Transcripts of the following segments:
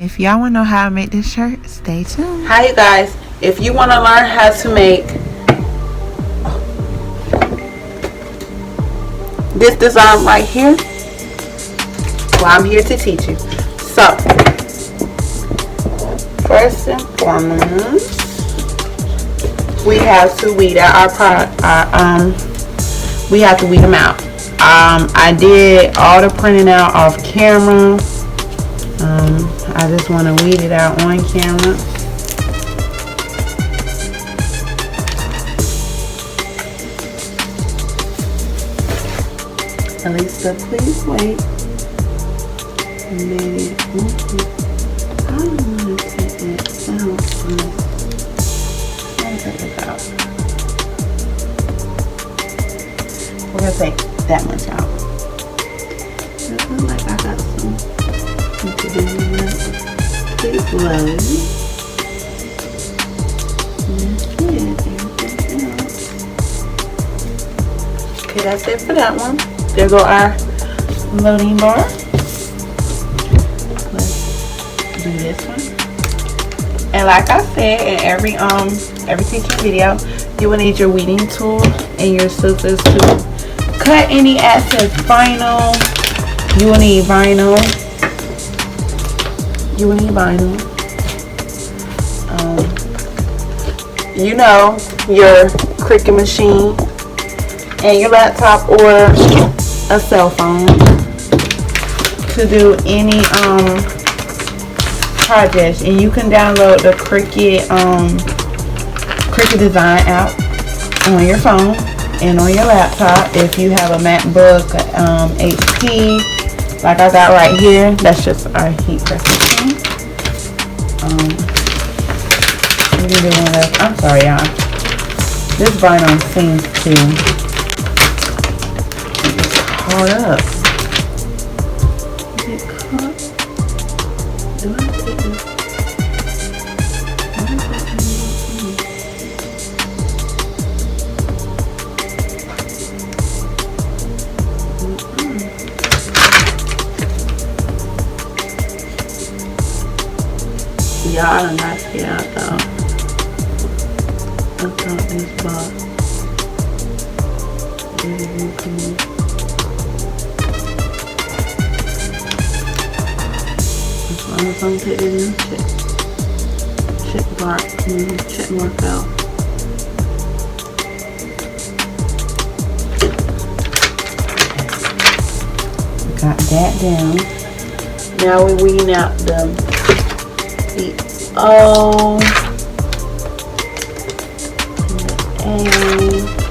If y'all want to know how I make this shirt, stay tuned. Hi, you guys. If you want to learn how to make this design right here, well, I'm here to teach you. So, first and foremost, we have to weed out our product. We have to weed them out. I did all the printing out off camera. I just want to weed it out on camera. Elisa, please wait. Maybe. I don't want to take it out. Let me take this out. We're going to take that much out. It looks like I got some to do with this low. Okay, that's it for that one. There go our loading bar. Let's do this one. And like I said in every teaching video, you will need your weeding tool and your scissors to cut any excess vinyl. You will need vinyl. You will need vinyl. You know, your Cricut machine and your laptop or a cell phone to do any projects. And you can download the Cricut design app on your phone and on your laptop. If you have a MacBook, HP, like I got right here, that's just our heat press machine. We can do one of those. I'm sorry, y'all. This vinyl seems to it's caught up. Is it caught? Do I take this? What is that in y'all, I done got scared out though. I thought this box. As long as I'm putting in check mark out. Got that down. Now we're weeding out the O, and the A.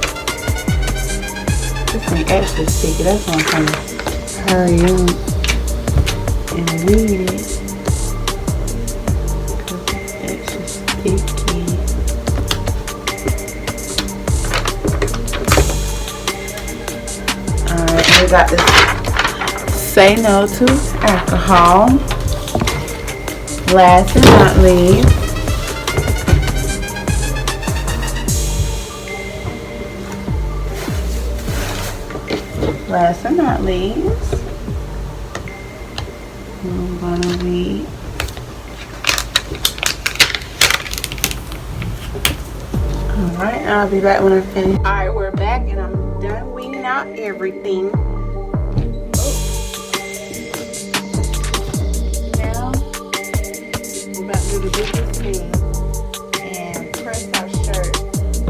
This thing extra sticky. That's why I'm trying to hurry up and weed it because it's extra sticky. Alright, we got this Say No to Alcohol. Last but not least, I'm gonna weed. Alright, I'll be back when I finish. Alright, we're back and I'm done weeding out everything. Now, we're about to do the biggest thing and press our shirt.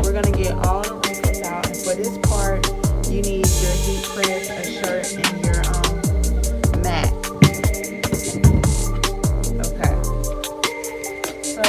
We're gonna get all the wrinkles out, and for this part, you need your heat press, a shirt, and your mat. Okay. So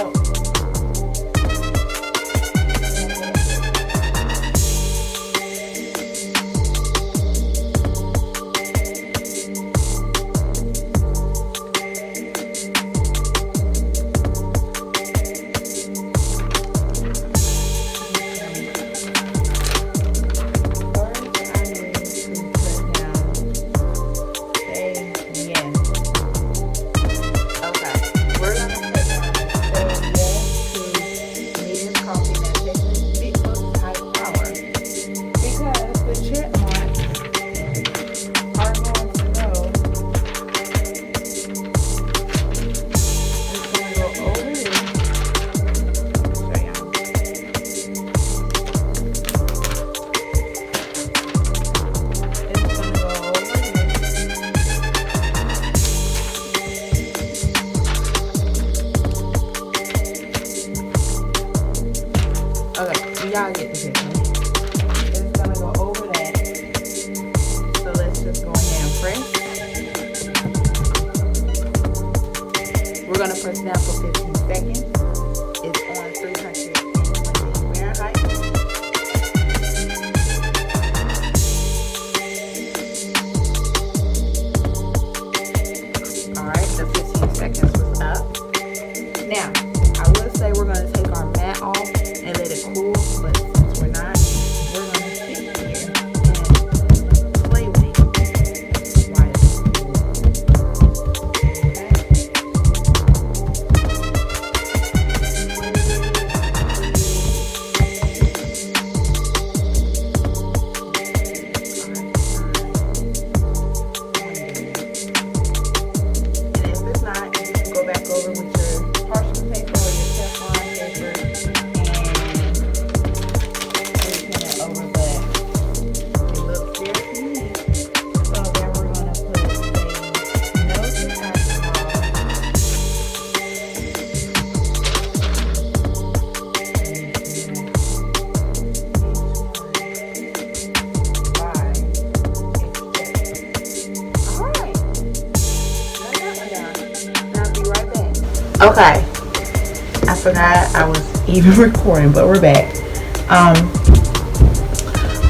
y'all get the picture. It's gonna go over that. So let's just go ahead and press. We're gonna press down for 15 seconds. It's on 320 Fahrenheit. Alright, the 15 seconds was up. Now, I will say we're gonna take our mat off and let it cool, but since we're not, we're gonna sit here and play with it while it's cool. And if it's not, you can go back over with your parchment paper or your Teflon paper and pin it over, but it looks very neat. So then we're going to put a note of alcohol. Alright. Now I'll be right back. Okay. I forgot I was even recording, but we're back.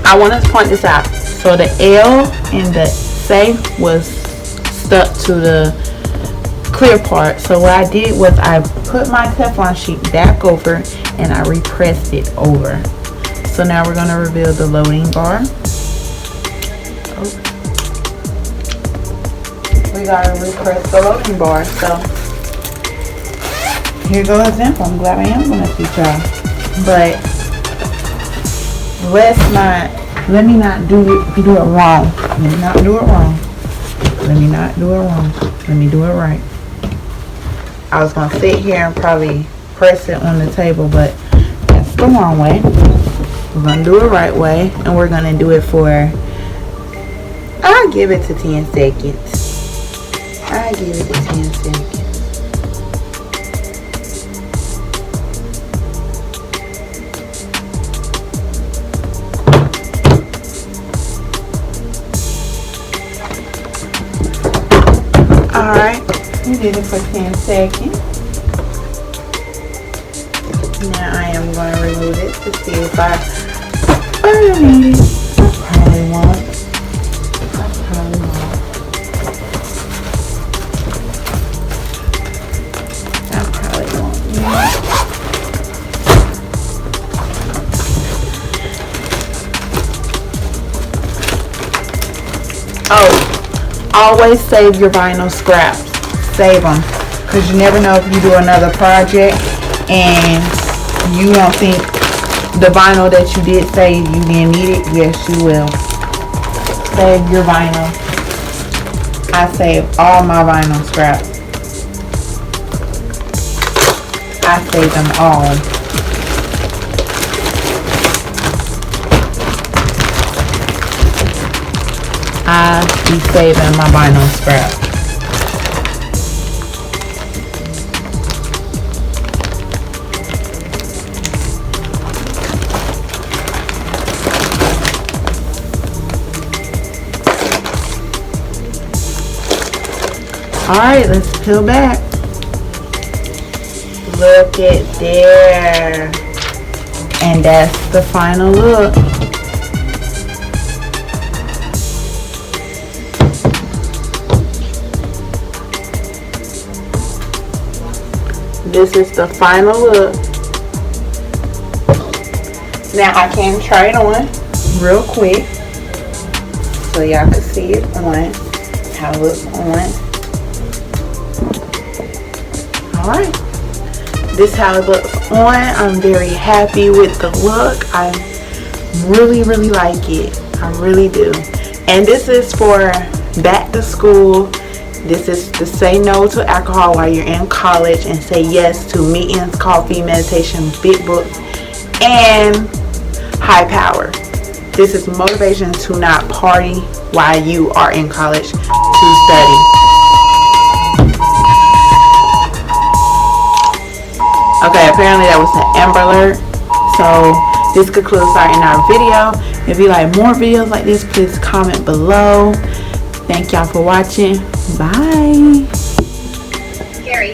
I want to point this out. So the L in the safe was stuck to the clear part. So what I did was I put my Teflon sheet back over and I repressed it over. So now we're going to reveal the loading bar. Oh. We got to repress the loading bar. So here goes an example. I'm glad I am going to teach y'all. But let me not do it wrong. Let me not do it wrong. Let me not do it wrong. Let me do it right. I was going to sit here and probably press it on the table, but that's the wrong way. We're going to do it right way, and we're going to do it for, I'll give it to 10 seconds. I'll give it to 10 seconds. Alright, we did it for 10 seconds. Now I am going to remove it to see if I need it. I probably won't. Oh, always save your vinyl scraps. Save them, because you never know if you do another project and you don't think the vinyl that you did save, you didn't need it. Yes, you will. Save your vinyl. I save all my vinyl scraps. I save them all. I be saving my vinyl scrap. Alright, let's peel back. Look at there. And that's the final look. This is the final look. Now I can try it on real quick so y'all can see it on, how it looks on. Alright, this is how it looks on. I'm very happy with the look. I really like it. I really do. And this is for back to school. This is to say no to alcohol while you're in college and say yes to meetings, coffee, meditation, big books, and high power. This is motivation to not party while you are in college, to study. Okay, apparently that was an Amber Alert. So this concludes our video. If you like more videos like this, please comment below. Thank y'all for watching. Bye. Gary,